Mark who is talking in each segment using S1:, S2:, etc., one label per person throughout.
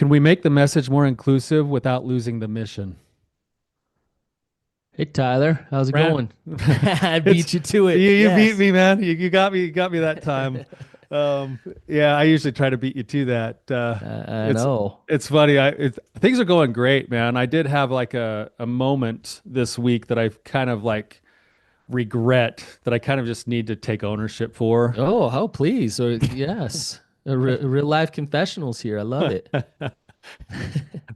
S1: Can we make the message more inclusive without losing the mission?
S2: Hey Tyler, how's it
S1: Brant,
S2: going? I
S1: it's
S2: beat you to
S1: you,
S2: it.
S1: you beat
S2: Yes.
S1: me, man. You got me that time. Yeah, I usually try to beat you to that.
S2: I
S1: It's
S2: know.
S1: it's funny. Things are going great, man. I did have like a moment this week that I kind of like regret that I kind of just need to take ownership for.
S2: Oh, please. So yes. Real life confessionals here. I love it.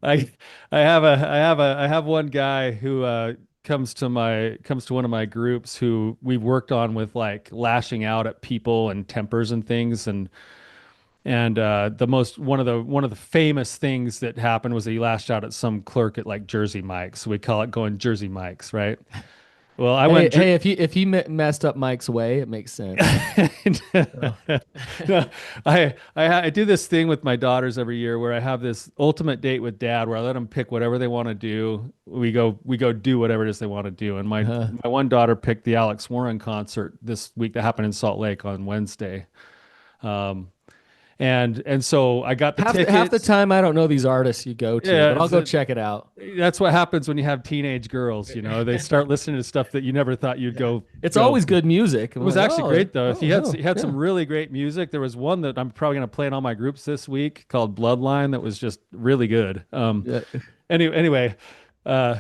S1: I I have one guy who comes to one of my groups who we've worked on with like lashing out at people and tempers and things and the most one of the famous things that happened was that he lashed out at some clerk at like Jersey Mike's. So we call it going Jersey Mike's, right? Well, I
S2: Hey,
S1: went
S2: hey, if he messed up Mike's way, it makes sense. Oh.
S1: No, I do this thing with my daughters every year where I have this ultimate date with dad where I let them pick whatever they want to do. We go do whatever it is they want to do. And
S2: Uh,
S1: my one daughter picked the Alex Warren concert this week that happened in Salt Lake on Wednesday. Um, and so I got the
S2: half the
S1: tickets.
S2: time I don't know these artists you go to,
S1: Yeah,
S2: but I'll go check it out.
S1: that's what happens when you have teenage girls, you know. They start listening to stuff that you never thought you'd
S2: Yeah. It's
S1: go.
S2: always good music.
S1: It
S2: I'm
S1: was
S2: like,
S1: actually great though.
S2: oh,
S1: He had
S2: yeah.
S1: some really great music. There was one that I'm probably going to play in all my groups this week called Bloodline that was just really good.
S2: Yeah.
S1: Anyway, uh,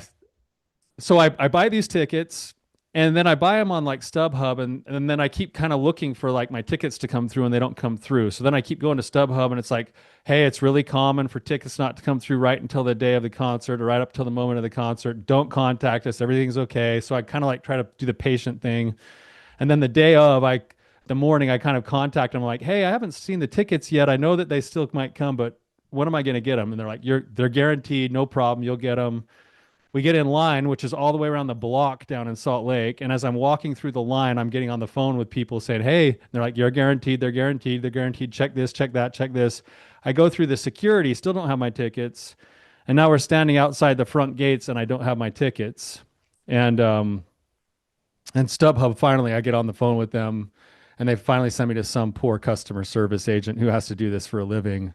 S1: so I buy these tickets and then I buy them on like StubHub and then I keep kind of looking for like my tickets to come through and they don't come through. So then I keep going to StubHub and it's like, hey, it's really common for tickets not to come through right until the day of the concert or right up till the moment of the concert. Don't contact us. Everything's okay. So I kind of like try to do the patient thing. And then the day of, the morning, I kind of contact them like, hey, I haven't seen the tickets yet. I know that they still might come, but when am I going to get them? And they're like, they're guaranteed, no problem. You'll get them. We get in line, which is all the way around the block down in Salt Lake. And as I'm walking through the line, I'm getting on the phone with people saying, hey, they're like, you're guaranteed. They're guaranteed. They're guaranteed. Check this, check that, check this. I go through the security, still don't have my tickets. And now we're standing outside the front gates and I don't have my tickets. And, um, and StubHub, finally, I get on the phone with them and they finally send me to some poor customer service agent who has to do this for a living.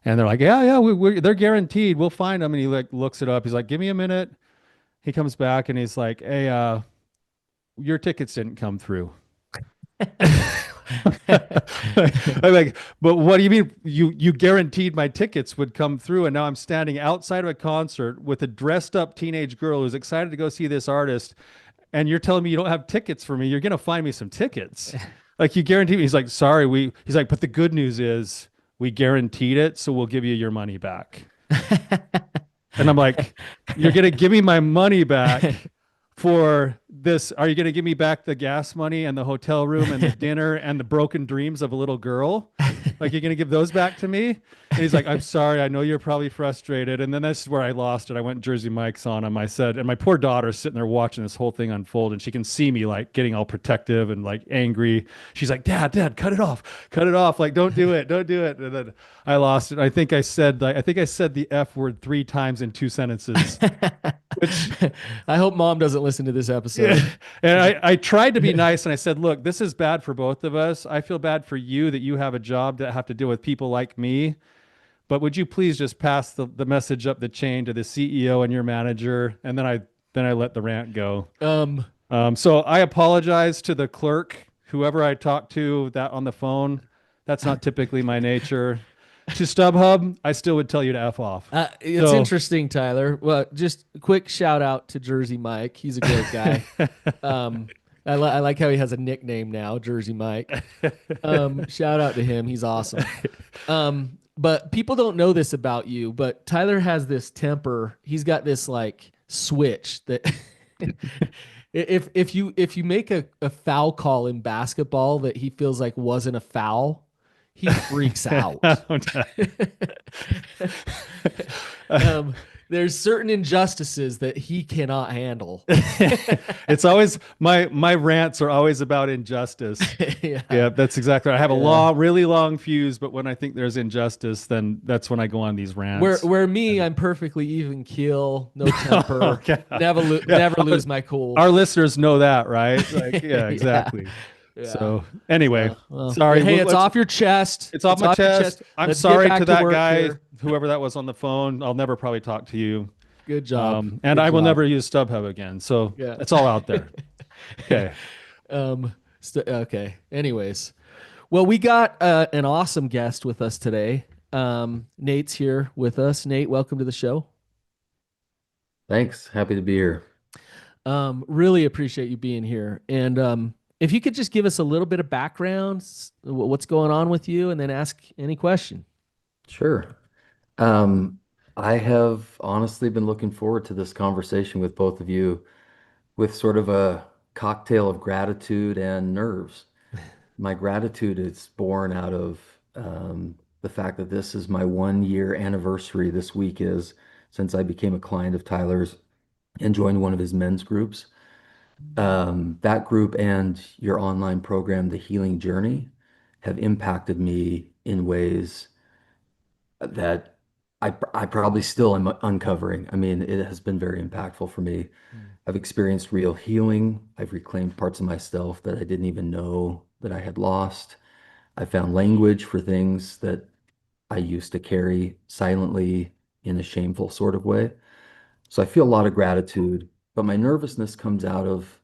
S1: And they're like, yeah, they're guaranteed. We'll find them. And he like looks it up. He's like, give me a minute. He comes back and he's like, hey, your tickets didn't come through. I'm like, but what do you mean? You guaranteed my tickets would come through, and now I'm standing outside of a concert with a dressed up teenage girl who's excited to go see this artist, and you're telling me you don't have tickets for me. You're gonna find me some tickets. Like you guarantee me. He's like, sorry, he's like, but the good news is we guaranteed it, so we'll give you your money back. And I'm like, you're gonna give me my money back for this? Are you gonna give me back the gas money and the hotel room and the dinner and the broken dreams of a little girl? Like you're gonna give those back to me? And he's like, I'm sorry, I know you're probably frustrated. And then this is where I lost it. I went Jersey Mike's on him. I said, and my poor daughter's sitting there watching this whole thing unfold, and she can see me like getting all protective and like angry. She's like, Dad, cut it off. Like, don't do it, don't do it. And then I lost it. I think I said the F word 3 times in 2 sentences, which
S2: I hope mom doesn't listen to this
S1: yeah.
S2: episode.
S1: And I tried to be nice and I said, look, this is bad for both of us. I feel bad for you that you have a job that have to deal with people like me. But would you please just pass the message up the chain to the CEO and your manager? And then I let the rant go.
S2: Um,
S1: So I apologize to the clerk, whoever I talked to that on the phone. That's not typically my nature. To StubHub, I still would tell you to F off.
S2: it's
S1: So
S2: interesting, Tyler. Well, just a quick shout out to Jersey Mike. He's a great guy. Um, I like how he has a nickname now, Jersey Mike. Shout out to him. He's awesome. But people don't know this about you, but Tyler has this temper. He's got this like switch that if you make a foul call in basketball that he feels like wasn't a foul, he freaks out. um, there's certain injustices that he cannot handle.
S1: It's always my rants are always about injustice.
S2: Yeah,
S1: Yeah, that's exactly right. I have a
S2: yeah.
S1: really long fuse, but when I think there's injustice, then that's when I go on these
S2: Where
S1: rants.
S2: where me, I'm perfectly even keel, no temper,
S1: Okay.
S2: never
S1: Yeah,
S2: never lose my cool.
S1: our listeners know that, right? Like, yeah,
S2: Yeah.
S1: exactly.
S2: Yeah.
S1: So anyway,
S2: Well,
S1: sorry.
S2: hey, it's
S1: Let's.
S2: off your chest.
S1: It's off
S2: It's
S1: my
S2: off your
S1: chest.
S2: chest.
S1: I'm
S2: Let's get
S1: sorry to
S2: back to
S1: that
S2: work
S1: guy,
S2: here.
S1: whoever that was on the phone. I'll never probably talk to you.
S2: Good job.
S1: And
S2: Good
S1: I will
S2: job.
S1: never use StubHub again. So
S2: Yeah.
S1: it's all out there. Okay.
S2: Okay. Anyways, well, we got an awesome guest with us today. Nate's here with us. Nate, welcome to the show.
S3: Thanks. Happy to be here.
S2: Really appreciate you being here. And if you could just give us a little bit of background, what's going on with you, and then ask any question.
S3: Sure. Um, I have honestly been looking forward to this conversation with both of you with sort of a cocktail of gratitude and nerves. My gratitude is born out of the fact that this is my 1 year anniversary this week is since I became a client of Tyler's and joined one of his men's groups. That group and your online program, The Healing Journey, have impacted me in ways that I probably still am uncovering. I mean, it has been very impactful for me.
S2: Mm.
S3: I've experienced real healing. I've reclaimed parts of myself that I didn't even know that I had lost. I found language for things that I used to carry silently in a shameful sort of way. So I feel a lot of gratitude, but my nervousness comes out of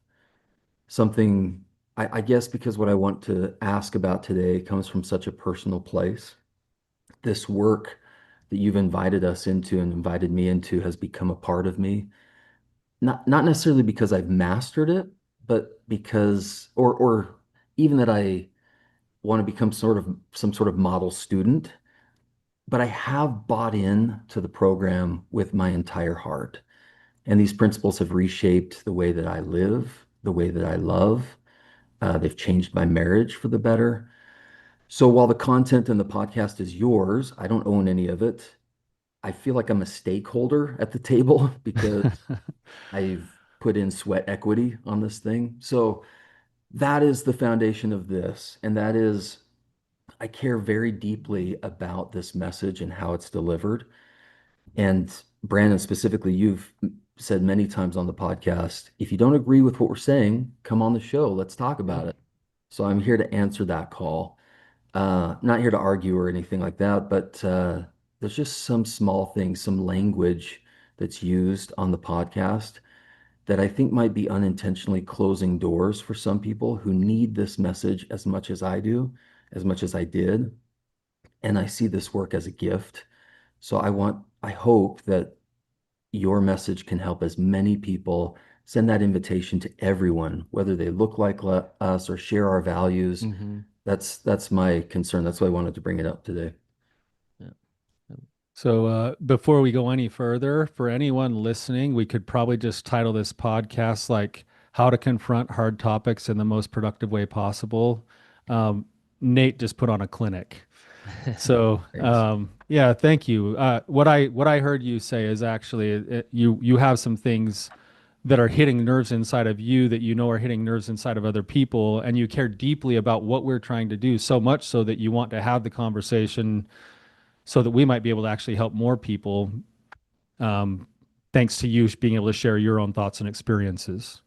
S3: something, I guess, because what I want to ask about today comes from such a personal place. This work that you've invited us into and invited me into has become a part of me. Not necessarily because I've mastered it, but because or even that I want to become sort of some sort of model student, but I have bought in to the program with my entire heart. And these principles have reshaped the way that I live, the way that I love. They've changed my marriage for the better. So while the content in the podcast is yours, I don't own any of it. I feel like I'm a stakeholder at the table because I've put in sweat equity on this thing. So that is the foundation of this. And that is, I care very deeply about this message and how it's delivered. And Brandon, specifically, you've said many times on the podcast, if you don't agree with what we're saying, come on the show. Let's talk
S2: Yeah.
S3: about it. So I'm here to answer that call. Not here to argue or anything like that, but there's just some small things, some language that's used on the podcast that I think might be unintentionally closing doors for some people who need this message as much as I do, as much as I did. And I see this work as a gift. So I hope that your message can help as many people send that invitation to everyone, whether they look like us or share our values.
S2: Hmm.
S3: That's my concern. That's why I wanted to bring it up today.
S2: Yeah.
S1: So before we go any further, for anyone listening, we could probably just title this podcast like "How to Confront Hard Topics in the Most Productive Way Possible." Um, Nate just put on a clinic. So
S3: Thanks.
S1: yeah, thank you. What I heard you say is actually you have some things that are hitting nerves inside of you that you know are hitting nerves inside of other people, and you care deeply about what we're trying to do, so much so that you want to have the conversation so that we might be able to actually help more people, um, thanks to you being able to share your own thoughts and experiences.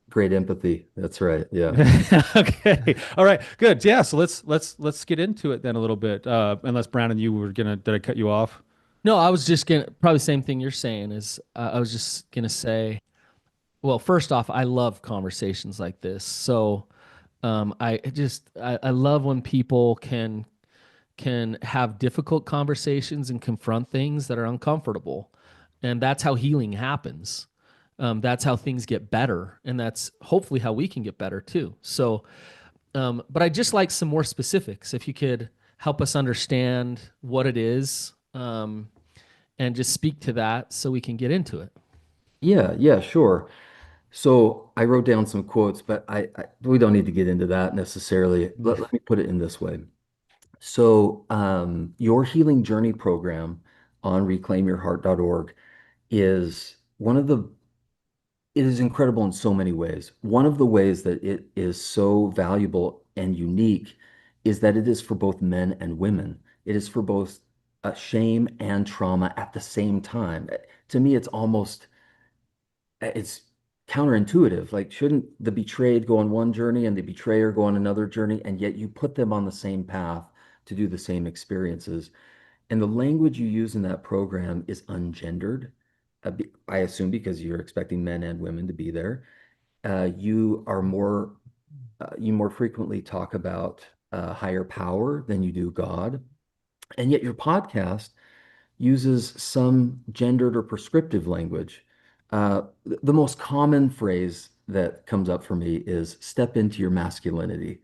S3: Great empathy. That's right. Yeah.
S1: Okay. All right. Good. Yeah. So let's get into it then a little bit. Unless Brandon, you were gonna, did I cut you off?
S2: No, I was just gonna probably same thing you're saying is I was just gonna say, well, first off, I love conversations like this. So I love when people can have difficult conversations and confront things that are uncomfortable. And that's how healing happens. That's how things get better. And that's hopefully how we can get better too. So, but I just like some more specifics. If you could help us understand what it is, and just speak to that so we can get into it.
S3: Yeah. Yeah. Sure. So I wrote down some quotes, but we don't need to get into that necessarily. Let me put it in this way. So, your healing journey program on reclaimyourheart.org is it is incredible in so many ways. One of the ways that it is so valuable and unique is that it is for both men and women. It is for both shame and trauma at the same time. To me, it's counterintuitive. Like, shouldn't the betrayed go on one journey and the betrayer go on another journey, and yet you put them on the same path to do the same experiences? And the language you use in that program is ungendered. I assume because you're expecting men and women to be there. You more frequently talk about higher power than you do God. And yet your podcast uses some gendered or prescriptive language. The most common phrase that comes up for me is step into your masculinity.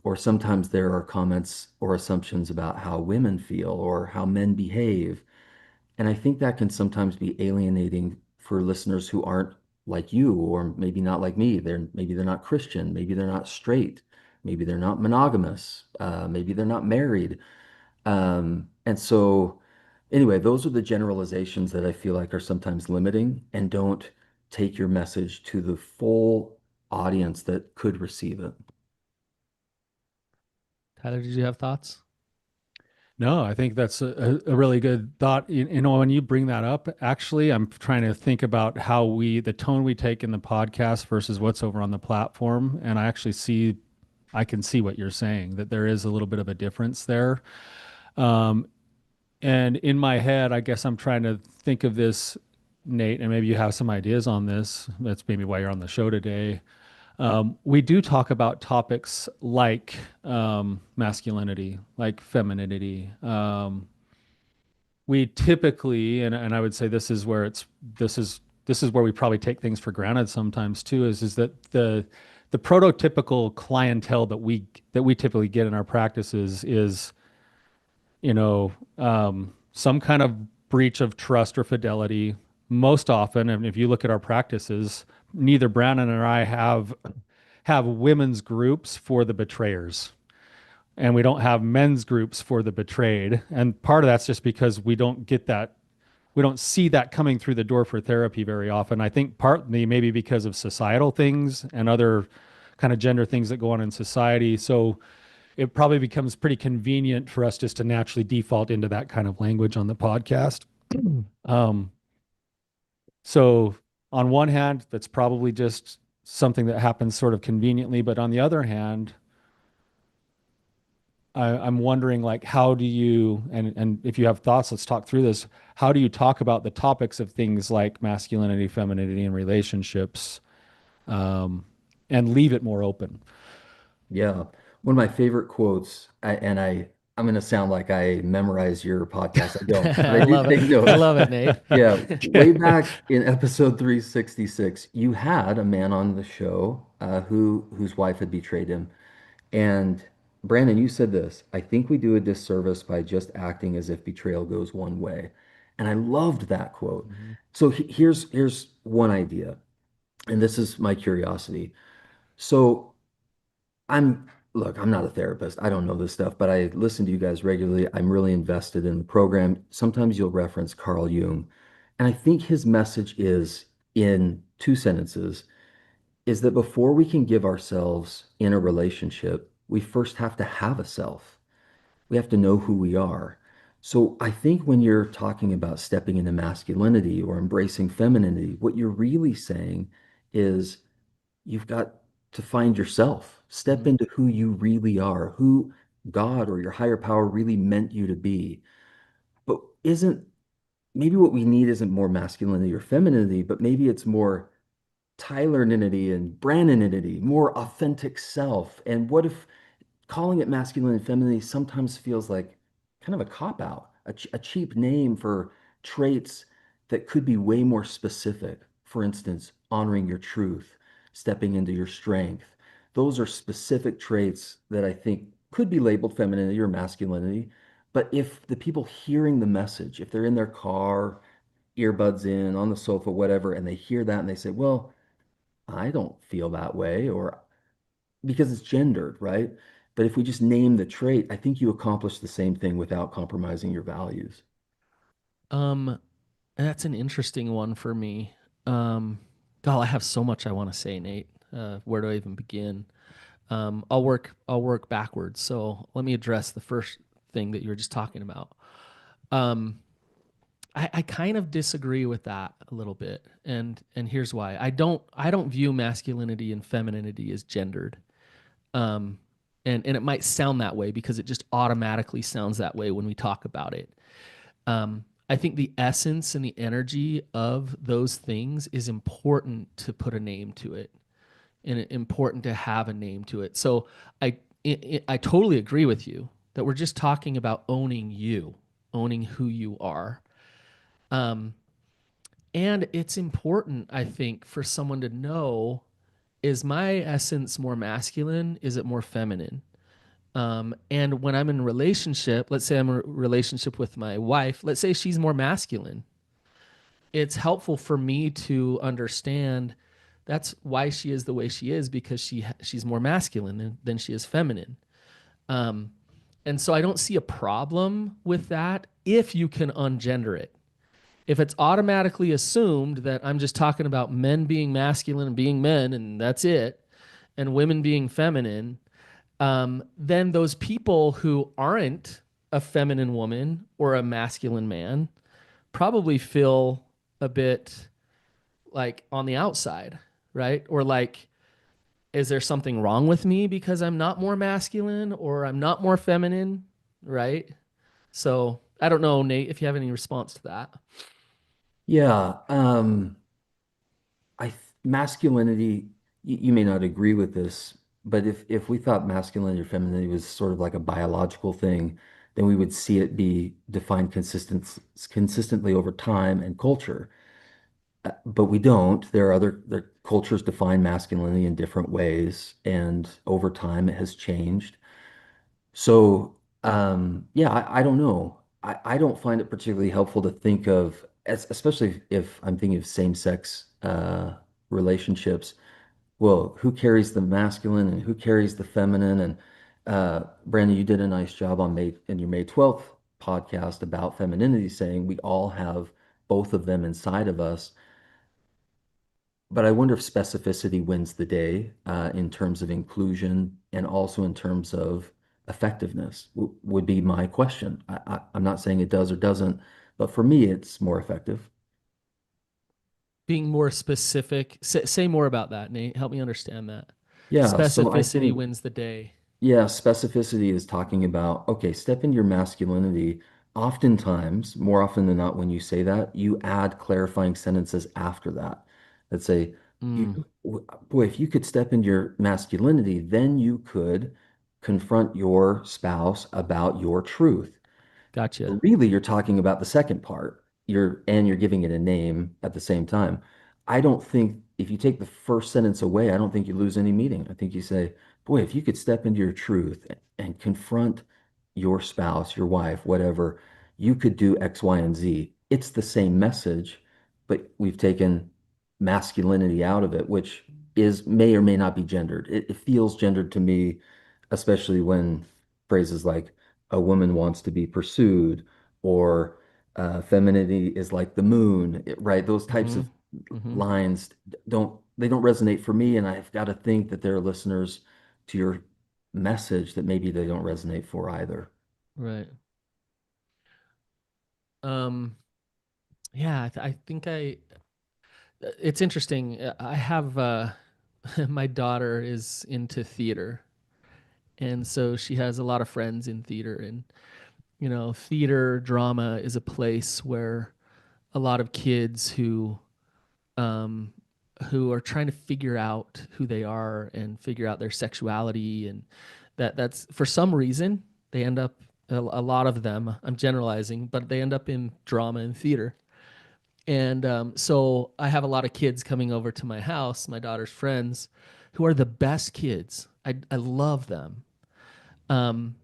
S3: Or sometimes there are comments or assumptions about how women feel or how men behave. And I think that can sometimes be alienating for listeners who aren't like you, or maybe not like me. Maybe they're not Christian, maybe they're not straight, maybe they're not monogamous, maybe they're not married. And so, anyway, those are the generalizations that I feel like are sometimes limiting and don't take your message to the full audience that could receive it.
S2: Tyler, did you have thoughts?
S1: No, I think that's a really good thought. You know, when you bring that up, actually, I'm trying to think about how the tone we take in the podcast versus what's over on the platform. And I can see what you're saying, that there is a little bit of a difference there. Um, and in my head, I guess I'm trying to think of this, Nate, and maybe you have some ideas on this. That's maybe why you're on the show today. We do talk about topics like masculinity, like femininity. We typically, and I would say this is this is where we probably take things for granted sometimes too, is that the prototypical clientele that we typically get in our practices is, you know, some kind of breach of trust or fidelity. Most often, and if you look at our practices, neither Brannon or I have women's groups for the betrayers, and we don't have men's groups for the betrayed. And part of that's just because we don't see that coming through the door for therapy very often. I think partly maybe because of societal things and other kind of gender things that go on in society. So it probably becomes pretty convenient for us just to naturally default into that kind of language on the podcast. Um, so on one hand, that's probably just something that happens sort of conveniently, but on the other hand, I'm wondering, like, how do you, and if you have thoughts, let's talk through this. How do you talk about the topics of things like masculinity, femininity, and relationships, um, and leave it more open?
S3: Yeah. One of my favorite quotes, I'm going to sound like I memorize your podcast. I don't, but I
S2: I
S3: do
S2: love it.
S3: take
S2: I
S3: notes.
S2: love it, Nate.
S3: Yeah. Way back in episode 366, you had a man on the show whose wife had betrayed him. And Brandon, you said this, I think we do a disservice by just acting as if betrayal goes one way. And I loved that quote.
S2: Mhm.
S3: So here's one idea, and this is my curiosity. So I'm look, I'm not a therapist. I don't know this stuff, but I listen to you guys regularly. I'm really invested in the program. Sometimes you'll reference Carl Jung, and I think his message is in two sentences is that before we can give ourselves in a relationship, we first have to have a self. We have to know who we are. So I think when you're talking about stepping into masculinity or embracing femininity, what you're really saying is you've got to find yourself, step
S2: Mhm.
S3: into who you really are, who God or your higher power really meant you to be. But isn't maybe what we need isn't more masculinity or femininity, but maybe it's more Tyler-ninity and Brannon-ninity, more authentic self. And what if calling it masculine and femininity sometimes feels like kind of a cop out, a cheap name for traits that could be way more specific. For instance, honoring your truth, stepping into your strength. Those are specific traits that I think could be labeled femininity or masculinity. But if the people hearing the message, if they're in their car, earbuds in, on the sofa, whatever, and they hear that and they say, well, I don't feel that way, or because it's gendered, right? But if we just name the trait, I think you accomplish the same thing without compromising your values.
S2: Um, that's an interesting one for me. Um, God, I have so much I want to say, Nate. Where do I even begin? I'll work backwards. So let me address the first thing that you were just talking about. Um, I kind of disagree with that a little bit, and here's why. I don't view masculinity and femininity as gendered. Um, and it might sound that way because it just automatically sounds that way when we talk about it. I think the essence and the energy of those things is important to put a name to it, and important to have a name to it. So I totally agree with you that we're just talking about owning you, owning who you are. Um, and it's important, I think, for someone to know, is my essence more masculine? Is it more feminine? And when I'm in a relationship, let's say I'm in a relationship with my wife, let's say she's more masculine. It's helpful for me to understand that's why she is the way she is, because she's more masculine than she is feminine. Um, and so I don't see a problem with that if you can ungender it. If it's automatically assumed that I'm just talking about men being masculine and being men and that's it, and women being feminine, then those people who aren't a feminine woman or a masculine man probably feel a bit like on the outside, right? Or like, is there something wrong with me because I'm not more masculine or I'm not more feminine, right? So I don't know, Nate, if you have any response to that.
S3: Yeah, masculinity, you may not agree with this, but if we thought masculinity or femininity was sort of like a biological thing, then we would see it be defined consistently over time and culture. But we don't. There cultures define masculinity in different ways, and over time it has changed. So, yeah, I don't know. I don't find it particularly helpful to think of, especially if I'm thinking of same-sex relationships. Well, who carries the masculine and who carries the feminine? And Brandon, you did a nice job on your May 12th podcast about femininity, saying we all have both of them inside of us. But I wonder if specificity wins the day in terms of inclusion and also in terms of effectiveness, would be my question. I'm not saying it does or doesn't, but for me, it's more effective.
S2: Being more specific, say more about that, Nate. Help me understand that.
S3: Yeah, so I
S2: Specificity
S3: think,
S2: wins the day.
S3: yeah, specificity is talking about, okay, step into your masculinity. Oftentimes, more often than not, when you say that, you add clarifying sentences after that that say, you,
S2: Mm,
S3: boy, if you could step into your masculinity, then you could confront your spouse about your truth.
S2: gotcha.
S3: Really, you're talking about the second part. You're giving it a name at the same time. I don't think if you take the first sentence away, I don't think you lose any meaning. I think you say, boy, if you could step into your truth and confront your spouse, your wife, whatever, you could do X, Y, and Z. It's the same message, but we've taken masculinity out of it, which is may or may not be gendered. It feels gendered to me, especially when phrases like a woman wants to be pursued or femininity is like the moon, right? Those types
S2: Mm-hmm.
S3: of
S2: Mm-hmm.
S3: lines don't resonate for me, and I've got to think that there are listeners to your message that maybe they don't resonate for either.
S2: Right. Um, yeah, I think it's interesting. I have my daughter is into theater, and so she has a lot of friends in theater, and theater drama is a place where a lot of kids um who are trying to figure out who they are and figure out their sexuality, and that's for some reason they end up, a lot of them, I'm generalizing, but they end up in drama and theater. And so I have a lot of kids coming over to my house, my daughter's friends, who are the best kids. I love them. Um,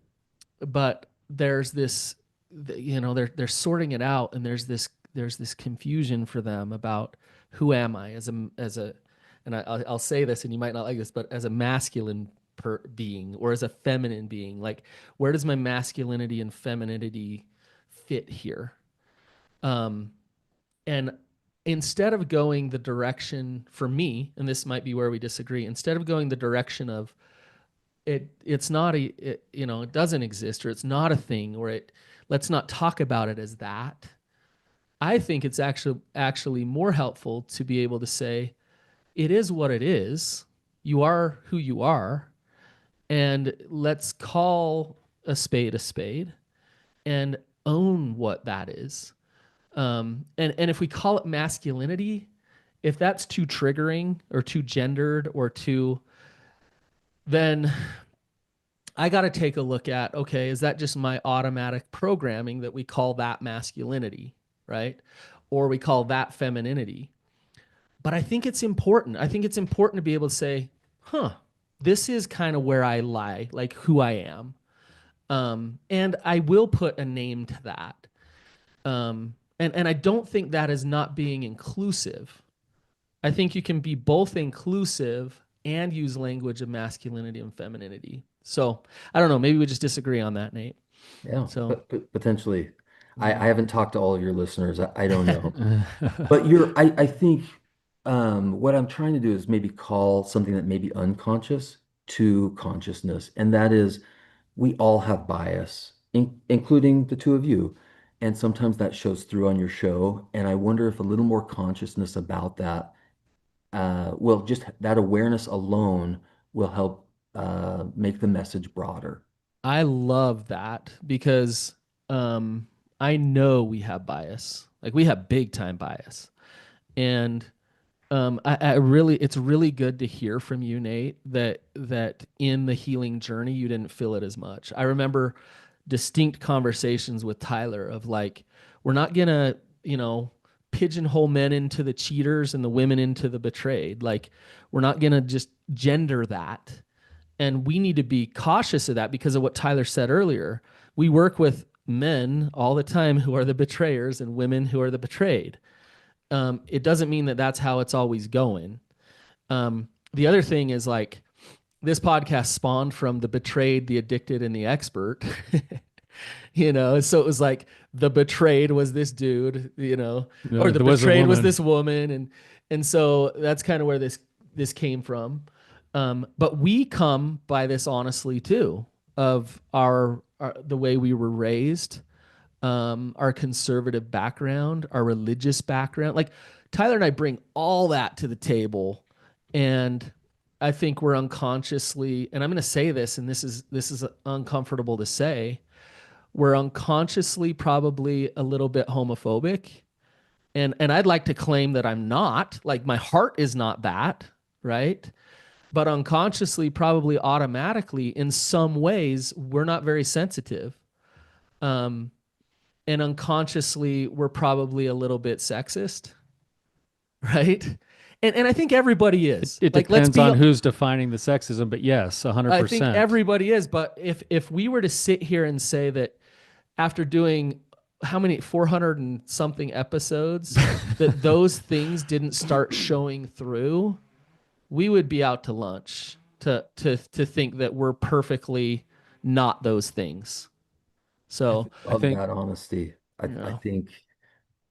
S2: but there's this, they're sorting it out, and there's this confusion for them about who am I as a, and I'll say this, and you might not like this, but as a masculine being or as a feminine being, like where does my masculinity and femininity fit here? Um, and instead of going the direction for me, and this might be where we disagree, instead of going the direction of it's not it doesn't exist, or it's not a thing, or let's not talk about it as that. I think it's actually more helpful to be able to say, it is what it is. You are who you are, and let's call a spade and own what that is. And if we call it masculinity, if that's too triggering or too gendered or too, then I got to take a look at, okay, is that just my automatic programming that we call that masculinity, right? Or we call that femininity. But I think it's important. I think it's important to be able to say, huh, this is kind of where I lie, like who I am. And I will put a name to that. And I don't think that is not being inclusive. I think you can be both inclusive and use language of masculinity and femininity. So I don't know. Maybe we just disagree on that, Nate.
S3: Yeah,
S2: So
S3: but potentially. I
S2: yeah.
S3: haven't talked to all of your listeners. I don't know. But I think what I'm trying to do is maybe call something that may be unconscious to consciousness. And that is we all have bias, including the two of you. And sometimes that shows through on your show. And I wonder if a little more consciousness about that, well, just that awareness alone will help make the message broader.
S2: I love that because um, I know we have bias. Like we have big time bias. And I really, it's really good to hear from you, Nate, that in the healing journey you didn't feel it as much. I remember distinct conversations with Tyler of like, we're not gonna, pigeonhole men into the cheaters and the women into the betrayed. Like, we're not gonna just gender that, and we need to be cautious of that because of what Tyler said earlier. We work with men all the time who are the betrayers and women who are the betrayed. It doesn't mean that that's how it's always going. The other thing is like this podcast spawned from the betrayed, the addicted, and the expert. So it was like the betrayed was this dude, or the
S1: There was a
S2: betrayed was
S1: woman.
S2: this woman, and so that's kind of where this came from. But we come by this honestly too, of our the way we were raised, our conservative background, our religious background. Like Tyler and I bring all that to the table, and I think we're unconsciously, and I'm going to say this, and this is uncomfortable to say, we're unconsciously probably a little bit homophobic, and I'd like to claim that I'm not. Like my heart is not that, right? But unconsciously, probably automatically, in some ways, we're not very sensitive. Um, and unconsciously we're probably a little bit sexist, right? And I think everybody is.
S1: It
S2: Like let's
S1: depends
S2: be
S1: on who's defining the sexism, but yes,
S2: I think
S1: 100%.
S2: everybody is, but if we were to sit here and say that after doing how many 400 and something episodes that those things didn't start showing through, we would be out to lunch to think that we're perfectly not those things. So,
S1: I
S3: Love
S1: think,
S3: that honesty. I
S2: yeah.
S3: think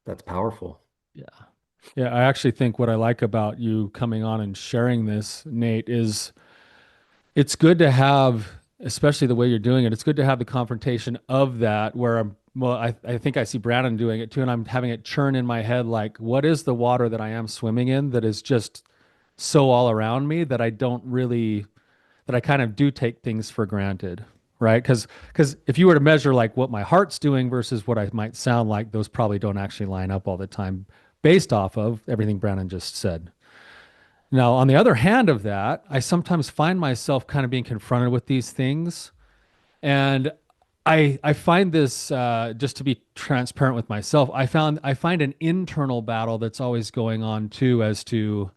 S3: that's powerful.
S2: Yeah.
S1: yeah, I actually think what I like about you coming on and sharing this, Nate, is it's good to have, especially the way you're doing it, it's good to have the confrontation of that where well, I think I see Brannon doing it too, and I'm having it churn in my head like, what is the water that I am swimming in that is just so all around me that I don't really, that I kind of do take things for granted, right? Because if you were to measure like what my heart's doing versus what I might sound like, those probably don't actually line up all the time based off of everything Brannon just said. Now, on the other hand of that, I sometimes find myself kind of being confronted with these things. And I find this just to be transparent with myself. I find an internal battle that's always going on too, as to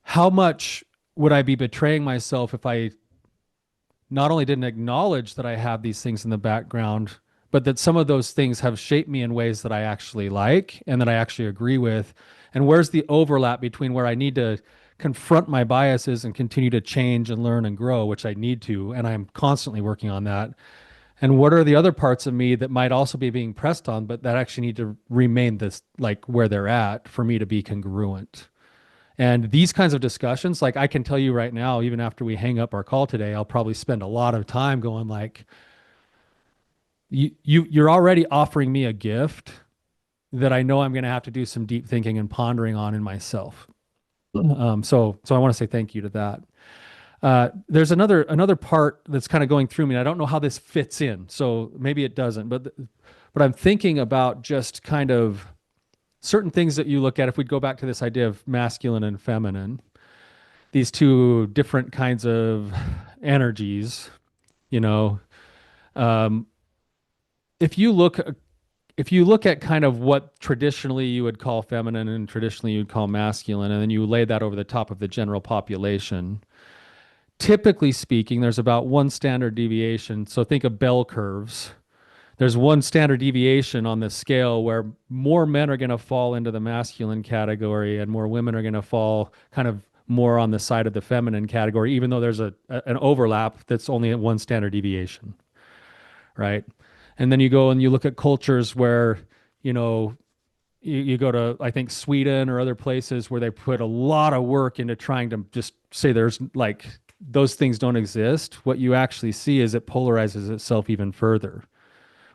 S1: how much would I be betraying myself if I not only didn't acknowledge that I have these things in the background, but that some of those things have shaped me in ways that I actually like and that I actually agree with. And where's the overlap between where I need to confront my biases and continue to change and learn and grow, which I need to, and I'm constantly working on that. And what are the other parts of me that might also be being pressed on, but that actually need to remain this like where they're at for me to be congruent? And these kinds of discussions, like I can tell you right now, even after we hang up our call today, I'll probably spend a lot of time going like, you're already offering me a gift that I know I'm going to have to do some deep thinking and pondering on in myself. So I want to say thank you to that. There's another part that's kind of going through me. I don't know how this fits in, so maybe it doesn't. But I'm thinking about just kind of certain things that you look at. If we go back to this idea of masculine and feminine, these two different kinds of energies, you know, um, if you look if you look at kind of what traditionally you would call feminine and traditionally you'd call masculine, and then you lay that over the top of the general population, typically speaking, there's about one standard deviation. So think of bell curves. There's one standard deviation on the scale where more men are going to fall into the masculine category and more women are going to fall kind of more on the side of the feminine category, even though there's an overlap that's only at one standard deviation, right? And then you go and you look at cultures where, you know, you go to, I think, Sweden or other places where they put a lot of work into trying to just say there's like those things don't exist. What you actually see is it polarizes itself even further,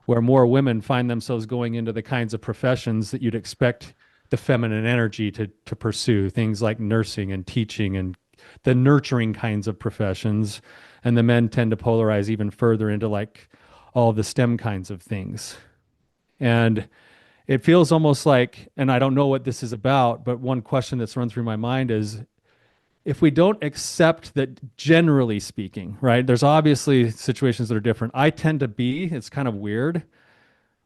S1: where more women find themselves going into the kinds of professions that you'd expect the feminine energy to pursue, things like nursing and teaching and the nurturing kinds of professions. And the men tend to polarize even further into like all the STEM kinds of things. And it feels almost like, and I don't know what this is about, but one question that's run through my mind is if we don't accept that, generally speaking, right, there's obviously situations that are different. I tend to be, it's kind of weird,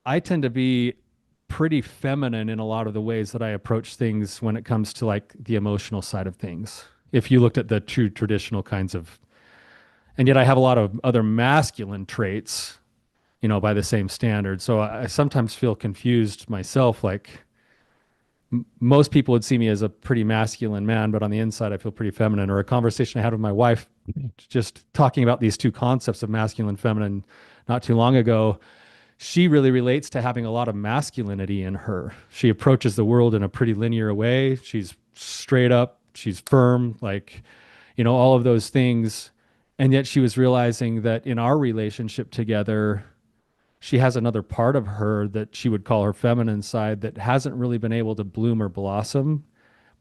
S1: I tend to be pretty feminine in a lot of the ways that I approach things when it comes to like the emotional side of things. If you looked at the true traditional kinds of, and yet I have a lot of other masculine traits, you know, by the same standard. So I sometimes feel confused myself, like most people would see me as a pretty masculine man, but on the inside, I feel pretty feminine. Or a conversation I had with my wife, just talking about these two concepts of masculine and feminine not too long ago. She really relates to having a lot of masculinity in her. She approaches the world in a pretty linear way. She's straight up, she's firm, like, you know, all of those things. And yet she was realizing that in our relationship together, she has another part of her that she would call her feminine side that hasn't really been able to bloom or blossom,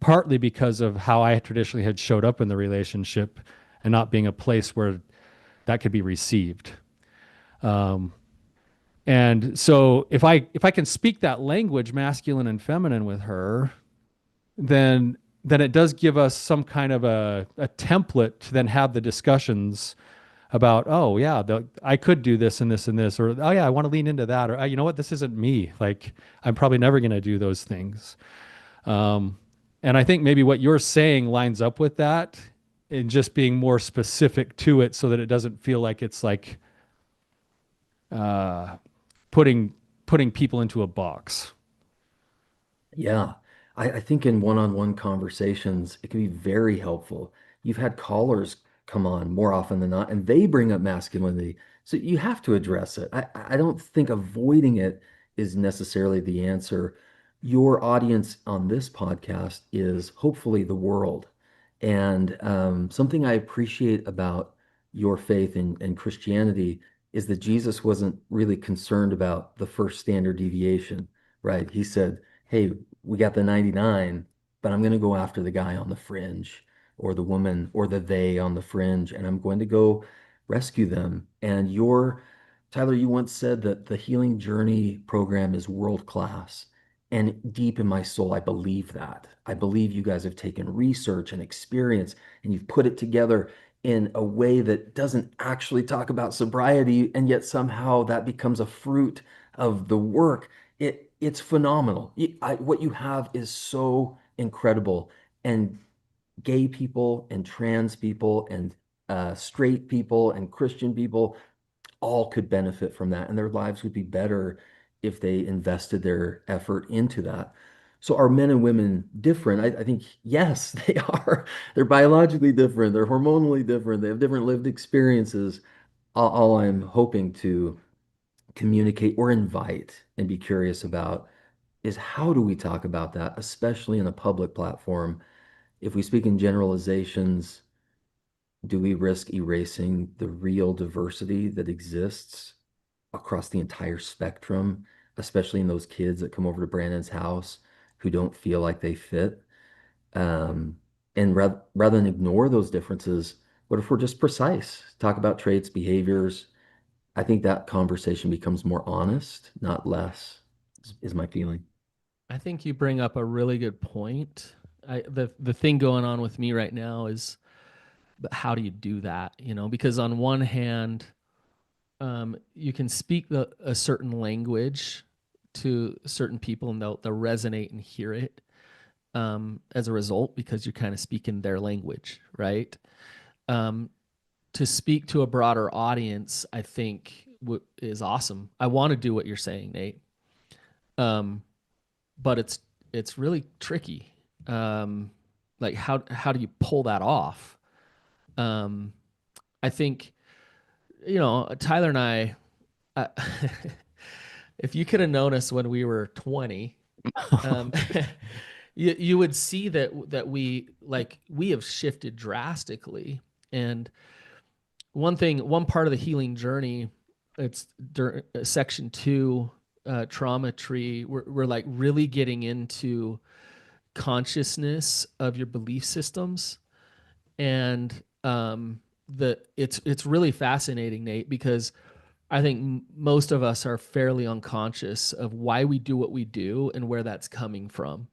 S1: partly because of how I traditionally had showed up in the relationship and not being a place where that could be received. Um, and so if I can speak that language, masculine and feminine, with her, then it does give us some kind of a template to then have the discussions about, oh yeah, I could do this and this and this, or oh yeah, I want to lean into that, or you know what, this isn't me. Like I'm probably never going to do those things. Um, and I think maybe what you're saying lines up with that, and just being more specific to it, so that it doesn't feel like it's like uh, putting putting people into a box.
S3: Yeah, I think in one-on-one conversations, it can be very helpful. You've had callers come on more often than not, and they bring up masculinity. So you have to address it. I don't think avoiding it is necessarily the answer. Your audience on this podcast is hopefully the world. And something I appreciate about your faith in Christianity is that Jesus wasn't really concerned about the first standard deviation, right? He said, hey, we got the 99, but I'm going to go after the guy on the fringe or the woman or the they on the fringe, and I'm going to go rescue them. And Tyler, you once said that the Healing Journey program is world class. And deep in my soul, I believe that. I believe you guys have taken research and experience and you've put it together in a way that doesn't actually talk about sobriety, and yet somehow that becomes a fruit of the work. It's phenomenal. What you have is so incredible. And gay people and trans people and straight people and Christian people all could benefit from that, and their lives would be better if they invested their effort into that. So are men and women different? I think yes, they are. They're biologically different. They're hormonally different. They have different lived experiences. All I'm hoping to communicate or invite and be curious about is how do we talk about that, especially in a public platform? If we speak in generalizations, do we risk erasing the real diversity that exists across the entire spectrum especially in those kids that come over to Brandon's house who don't feel like they fit. Um, and rather than ignore those differences, what if we're just precise? Talk about traits, behaviors. I think that conversation becomes more honest, not less, is my feeling.
S2: I think you bring up a really good point. The thing going on with me right now is, but how do you do that? Because on one hand, you can speak a certain language to certain people and they'll resonate and hear it, as a result, because you're kind of speaking their language, right? Um, to speak to a broader audience, I think is awesome. I want to do what you're saying, Nate. Um, but it's really tricky. Um, like how do you pull that off? Um, I think Tyler and uh, if you could have known us when we were 20, um, you would see that we have shifted drastically. And one part of the healing journey, it's section 2, trauma tree. We're like really getting into consciousness of your belief systems, and it's really fascinating, Nate, because I think most of us are fairly unconscious of why we do what we do and where that's coming from.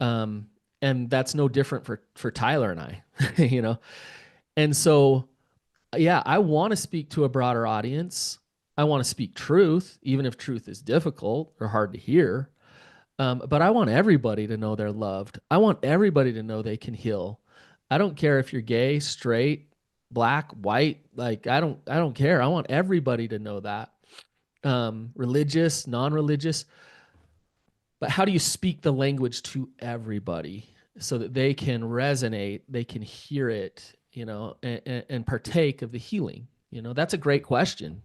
S2: Um, and that's no different for Tyler and I, you know. And so, yeah, I want to speak to a broader audience. I want to speak truth, even if truth is difficult or hard to hear. But I want everybody to know they're loved. I want everybody to know they can heal. I don't care if you're gay, straight, black, white. Like I don't care. I want everybody to know that. Religious, non-religious. But how do you speak the language to everybody so that they can resonate, they can hear it, and partake of the healing? That's a great question.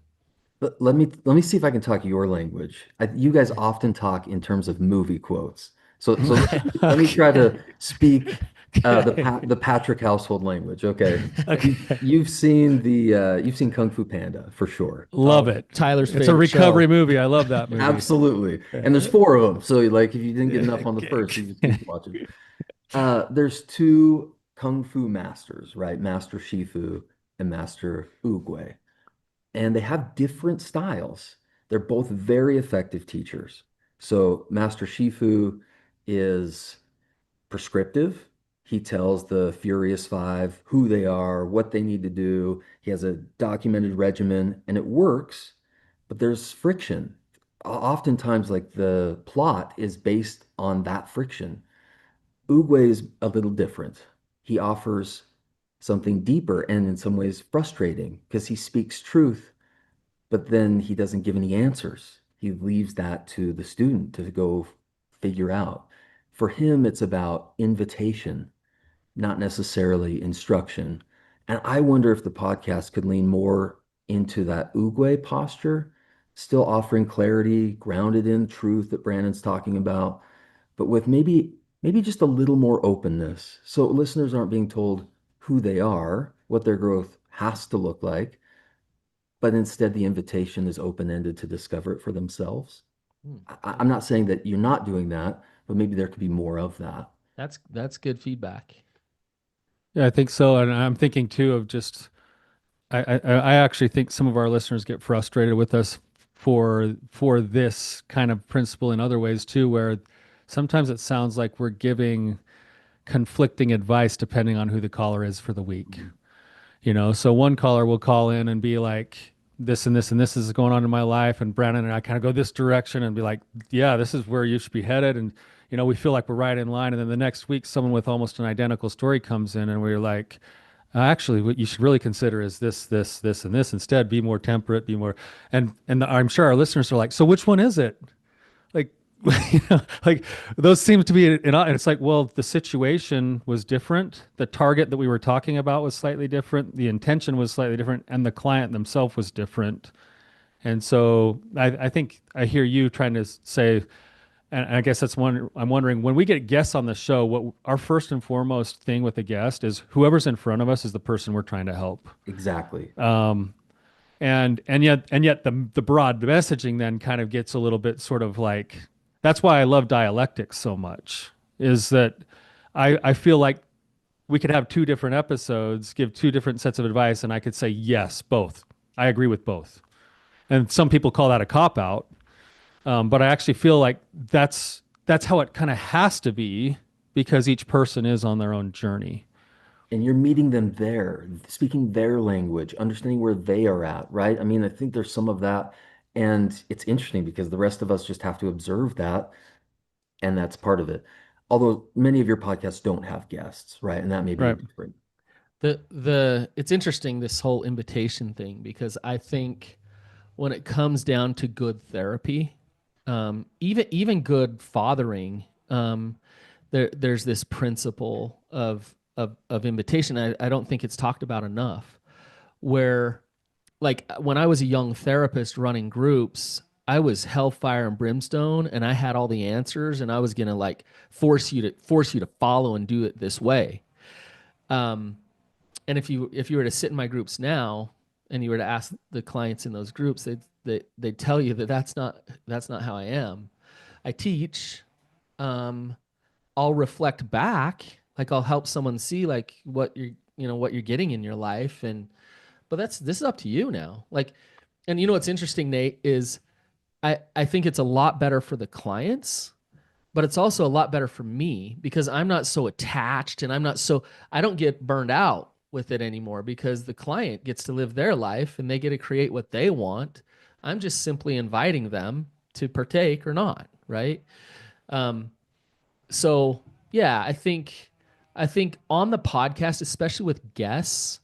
S3: Let me see if I can talk your language. You guys often talk in terms of movie quotes. So let me try
S1: Okay.
S3: to speak
S1: Okay.
S3: the Patrick household language. Okay.
S1: Okay.
S3: You've seen Kung Fu Panda for sure.
S1: Love
S2: Oh,
S1: it.
S2: Tyler's
S1: It's a
S2: favorite
S1: recovery
S2: show.
S1: movie. I love that movie.
S3: Absolutely. And there's
S1: Uh,
S3: four of them. So like if you didn't get enough on the
S1: okay.
S3: first, you just keep watching. There's two Kung Fu masters, right? Master Shifu and Master Oogway, and they have different styles. They're both very effective teachers. So Master Shifu is prescriptive. He tells the Furious Five who they are, what they need to do. He has a documented regimen and it works, but there's friction. Oftentimes, like the plot is based on that friction. Uguay is a little different. He offers something deeper and in some ways frustrating because he speaks truth but then he doesn't give any answers. He leaves that to the student to go figure out. For him, it's about invitation, not necessarily instruction. And I wonder if the podcast could lean more into that Uguay posture, still offering clarity, grounded in truth that Brandon's talking about, but with maybe just a little more openness. So listeners aren't being told who they are, what their growth has to look like, but instead the invitation is open-ended to discover it for themselves.
S2: Hmm.
S3: I'm not saying that you're not doing that, but maybe there could be more of that.
S2: That's good feedback.
S1: Yeah, I think so. And I'm thinking too of just I actually think some of our listeners get frustrated with us for this kind of principle in other ways too, where sometimes it sounds like we're giving conflicting advice depending on who the caller is for the week.
S3: Mhm.
S1: So one caller will call in and be like, this and this and this is going on in my life, and Brannon and I kind of go this direction and be like, yeah, this is where you should be headed, and we feel like we're right in line. And then the next week someone with almost an identical story comes in and we're like, actually what you should really consider is this and this instead. Be more temperate, be more. And I'm sure our listeners are like, so which one is it? Like, like those seem to be and it's like, well, the situation was different, the target that we were talking about was slightly different, the intention was slightly different, and the client themselves was different. And so I think I hear you trying to say, and I guess that's one I'm wondering, when we get guests on the show, what our first and foremost thing with a guest is whoever's in front of us is the person we're trying to help.
S3: Exactly.
S1: Um, And yet the broad messaging then kind of gets a little bit sort of like, that's why I love dialectics so much, is that I feel like we could have two different episodes, give two different sets of advice, and I could say yes, both. I agree with both. And some people call that a cop out, but I actually feel like that's how it kind of has to be because each person is on their own journey.
S3: And you're meeting them there, speaking their language, understanding where they are at, right? I mean, I think there's some of that. And it's interesting because the rest of us just have to observe that, and that's part of it. Although many of your podcasts don't have guests, right? And that may be
S1: Right.
S3: different.
S2: The it's interesting, this whole invitation thing, because I think when it comes down to good therapy, even good fathering, there's this principle of invitation. I don't think it's talked about enough. Where, like, when I was a young therapist running groups, I was hellfire and brimstone, and I had all the answers, and I was gonna like force you to follow and do it this way. Um, and if you were to sit in my groups now and you were to ask the clients in those groups, they'd tell you that that's not how I am. I teach. Um, I'll reflect back, like I'll help someone see like what you're getting in your life, and but this is up to you now. Like, and what's interesting, Nate, is I think it's a lot better for the clients, but it's also a lot better for me because I'm not so attached, and I don't get burned out with it anymore because the client gets to live their life and they get to create what they want. I'm just simply inviting them to partake or not, right? Um, so yeah, I think on the podcast, especially with guests,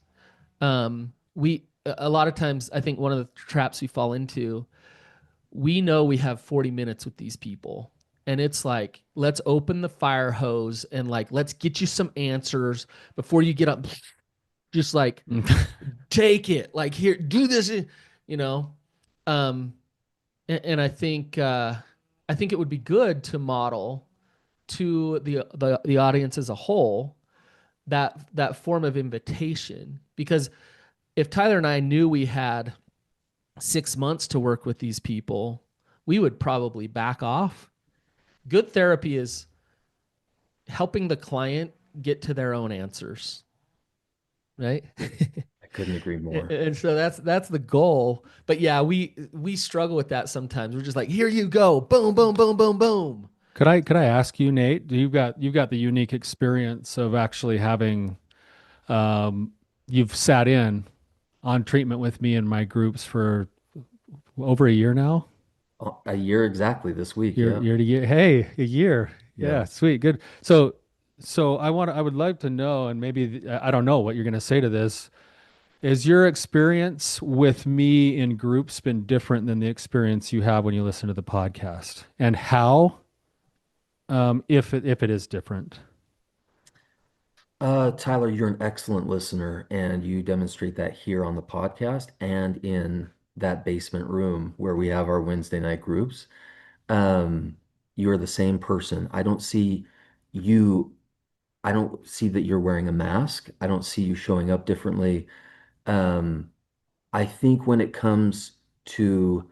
S2: we a lot of times I think one of the traps we fall into, we know we have 40 minutes with these people, and it's like, let's open the fire hose and like let's get you some answers before you get up. Just like take it, like, here, do this, you know um and I think it would be good to model to the audience as a whole that form of invitation, because if Tyler and I knew we had 6 months to work with these people, we would probably back off. Good therapy is helping the client get to their own answers, right?
S3: I couldn't agree more.
S2: And so that's the goal. But yeah, we struggle with that sometimes. We're just like, here you go, boom, boom, boom, boom, boom.
S1: Could I ask you, Nate? You've got the unique experience of actually having um, you've sat in on treatment with me in my groups for over a year now.
S3: A year exactly this week.
S1: Year
S3: Yeah.
S1: year to year. Hey, a year.
S3: Yeah.
S1: Yeah, sweet, good. So I would like to know, and maybe I don't know what you're going to say to this. Is your experience with me in groups been different than the experience you have when you listen to the podcast, and how? If it is different.
S3: Tyler, you're an excellent listener, and you demonstrate that here on the podcast and in that basement room where we have our Wednesday night groups. Um, you're the same person. You, I don't see that you're wearing a mask. I don't see you showing up differently. Um, I think when it comes to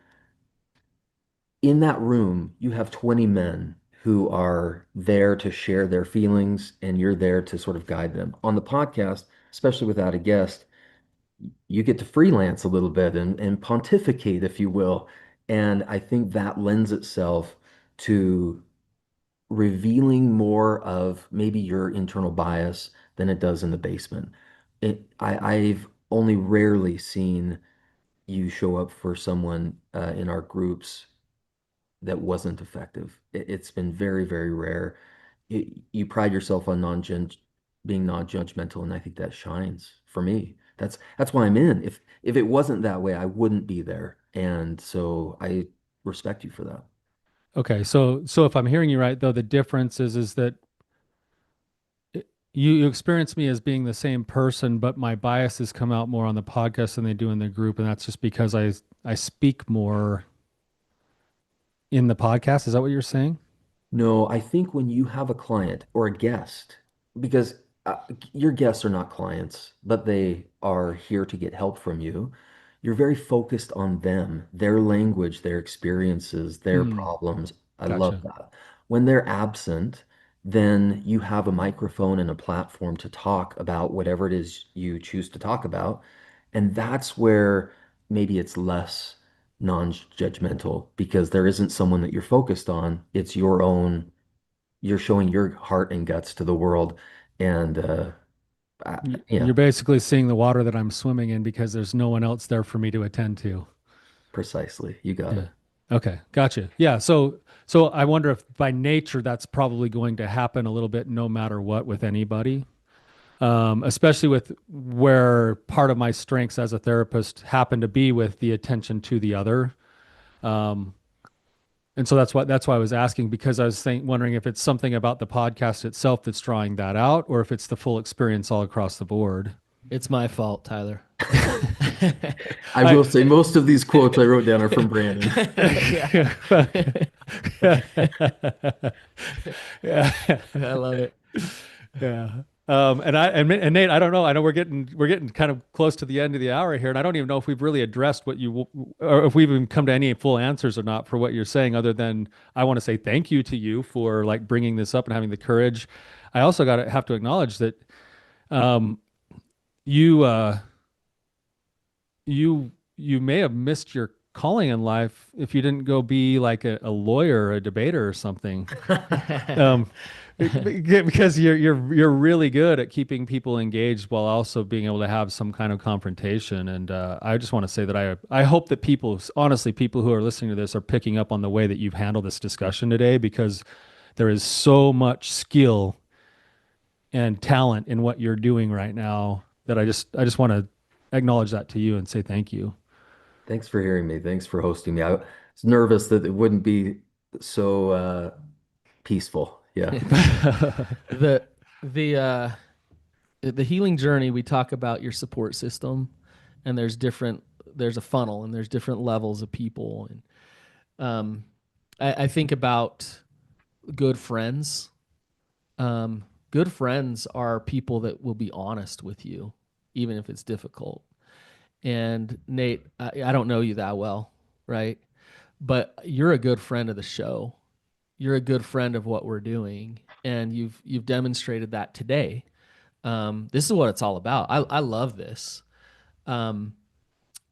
S3: in that room, you have 20 men who are there to share their feelings, and you're there to sort of guide them. On the podcast, especially without a guest, you get to freelance a little bit and pontificate, if you will. And I think that lends itself to revealing more of maybe your internal bias than it does in the basement. I've only rarely seen you show up for someone in our groups that wasn't effective. It's been very, very rare. You pride yourself on being non-judgmental, and I think that shines for me. That's why I'm in. If it wasn't that way, I wouldn't be there. And so I respect you for that.
S1: Okay, so if I'm hearing you right, though, the difference is that you experience me as being the same person, but my biases come out more on the podcast than they do in the group, and that's just because I speak more in the podcast. Is that what you're saying?
S3: No, I think when you have a client or a guest, because your guests are not clients, but they are here to get help from you. you're very focused on them, their language, their experiences, their
S1: Hmm.
S3: problems. I love
S1: Gotcha.
S3: that. When they're absent, then you have a microphone and a platform to talk about whatever it is you choose to talk about. And that's where maybe it's less non-judgmental because there isn't someone that you're focused on. It's your own, you're showing your heart and guts to the world. And
S1: You're
S3: yeah,
S1: basically seeing the water that I'm swimming in because there's no one else there for me to attend to.
S3: precisely. You got
S1: Yeah.
S3: it.
S1: Okay. Gotcha. Yeah. So I wonder if by nature that's probably going to happen a little bit no matter what with anybody. Especially with where part of my strengths as a therapist happen to be with the attention to the other. Um, and so that's why I was asking because I was wondering if it's something about the podcast itself that's drawing that out, or if it's the full experience all across the board.
S2: It's my fault, Tyler.
S3: I
S1: I
S3: will say most of these quotes I wrote down are from Brandon.
S2: Yeah.
S1: yeah.
S2: I love it.
S1: Yeah. And Nate, I don't know. I know we're getting kind of close to the end of the hour here, and I don't even know if we've really addressed or if we've even come to any full answers or not for what you're saying. Other than I want to say thank you to you for like bringing this up and having the courage. I also got to have to acknowledge that um, you you may have missed your calling in life if you didn't go be like a lawyer or a debater or something. Um, because you're really good at keeping people engaged while also being able to have some kind of confrontation. And I just want to say that I hope that people, honestly, people who are listening to this are picking up on the way that you've handled this discussion today, because there is so much skill and talent in what you're doing right now that I just want to acknowledge that to you and say thank you.
S3: Thanks for hearing me. Thanks for hosting me. I was nervous that it wouldn't be so peaceful. Yeah.
S2: the the uh the healing journey, we talk about your support system, and there's a funnel and there's different levels of people, and I think about good friends. Good friends are people that will be honest with you even if it's difficult. And Nate, I don't know you that well, right? But you're a good friend of the show. You're a good friend of what we're doing, and you've demonstrated that today. This is what it's all about. I love this. Um,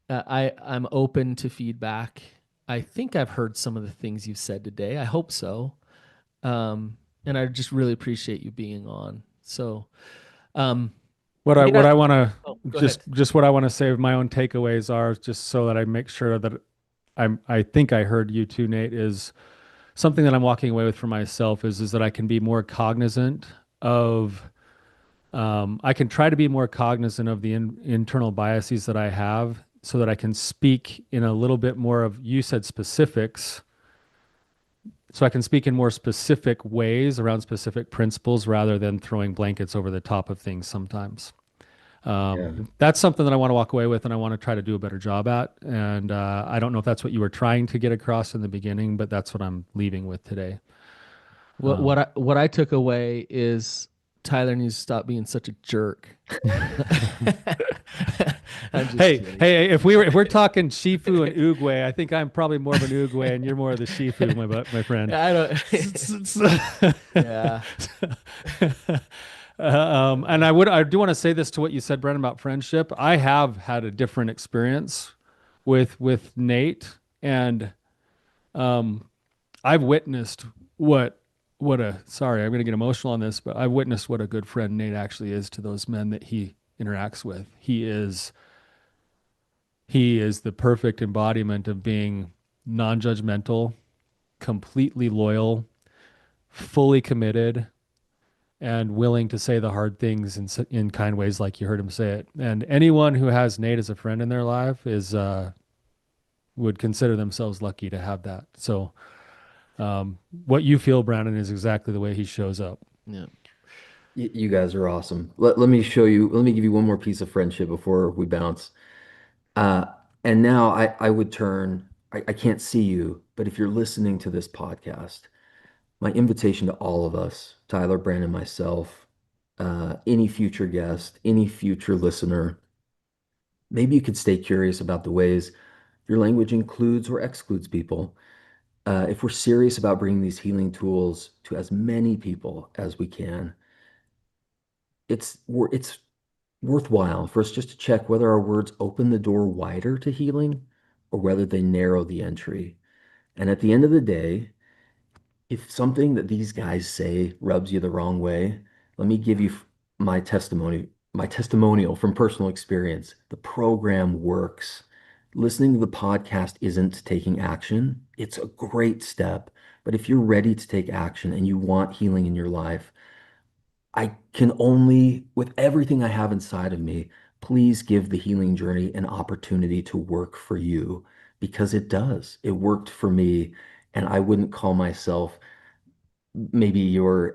S2: I'm open to feedback. I think I've heard some of the things you've said today. I hope so. And I just really appreciate you being on. So, um, Nate,
S1: What I want to
S2: oh, go ahead.
S1: just what I want to say, my own takeaways are, just so that I make sure that I think I heard you too, Nate, is something that I'm walking away with for myself is that I can be more cognizant of I can try to be more cognizant of the internal biases that I have, so that I can speak in a little bit more of, you said specifics, so I can speak in more specific ways around specific principles rather than throwing blankets over the top of things sometimes.
S3: Yeah.
S1: That's something that I want to walk away with and I want to try to do a better job at. And I don't know if that's what you were trying to get across in the beginning, but that's what I'm leaving with today.
S2: What I took away is Tyler needs to stop being such a jerk. I'm just kidding.
S1: Hey, if we're talking Shifu and Uguay, I think I'm probably more of an Uguay and you're more of the Shifu, my friend.
S2: I don't. Yeah.
S1: And I do want to say this to what you said, Brennan, about friendship. I have had a different experience with Nate, and um, I've witnessed what a sorry, I'm going to get emotional on this, but I've witnessed what a good friend Nate actually is to those men that he interacts with. He is the perfect embodiment of being non-judgmental, completely loyal, fully committed, and willing to say the hard things in kind ways, like you heard him say it. And anyone who has Nate as a friend in their life is would consider themselves lucky to have that. So, what you feel, Brandon, is exactly the way he shows up.
S2: Yeah.
S3: You guys are awesome. Let me show you, let me give you one more piece of friendship before we bounce. Uh, and now I would turn, I can't see you, but if you're listening to this podcast, my invitation to all of us, Tyler, Brandon, myself, any future guest, any future listener, Maybe you could stay curious about the ways your language includes or excludes people. If we're serious about bringing these healing tools to as many people as we can, it's worthwhile for us just to check whether our words open the door wider to healing or whether they narrow the entry. And at the end of the day, if something that these guys say rubs you the wrong way, let me give you my testimonial from personal experience. The program works. Listening to the podcast isn't taking action. It's a great step. But if you're ready to take action and you want healing in your life, I can only, with everything I have inside of me, please give the healing journey an opportunity to work for you because it does. It worked for me, and I wouldn't call myself maybe you're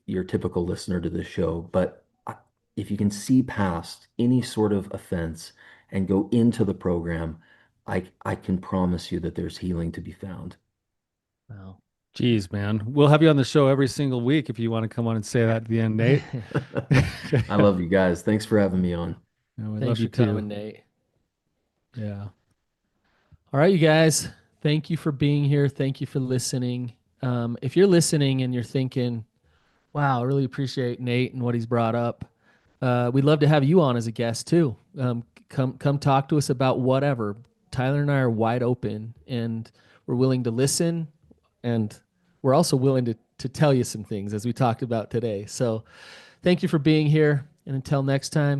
S3: your typical listener to this show, but if you can see past any sort of offense and go into the program, I can promise you that there's healing to be found.
S2: Wow.
S1: Jeez, man. We'll have you on the show every single week if you want to come on and say that at the end, Nate.
S3: I love you guys. Thanks for having me on.
S1: We
S2: Thanks
S1: love
S2: for
S1: you too.
S2: coming, Nate.
S1: Yeah.
S2: All right, you guys. Thank you for being here. Thank you for listening. If you're listening and you're thinking, wow, I really appreciate Nate and what he's brought up, we'd love to have you on as a guest too. Come talk to us about whatever. Tyler and I are wide open, and we're willing to listen, and we're also willing to tell you some things as we talked about today. So thank you for being here, and until next time.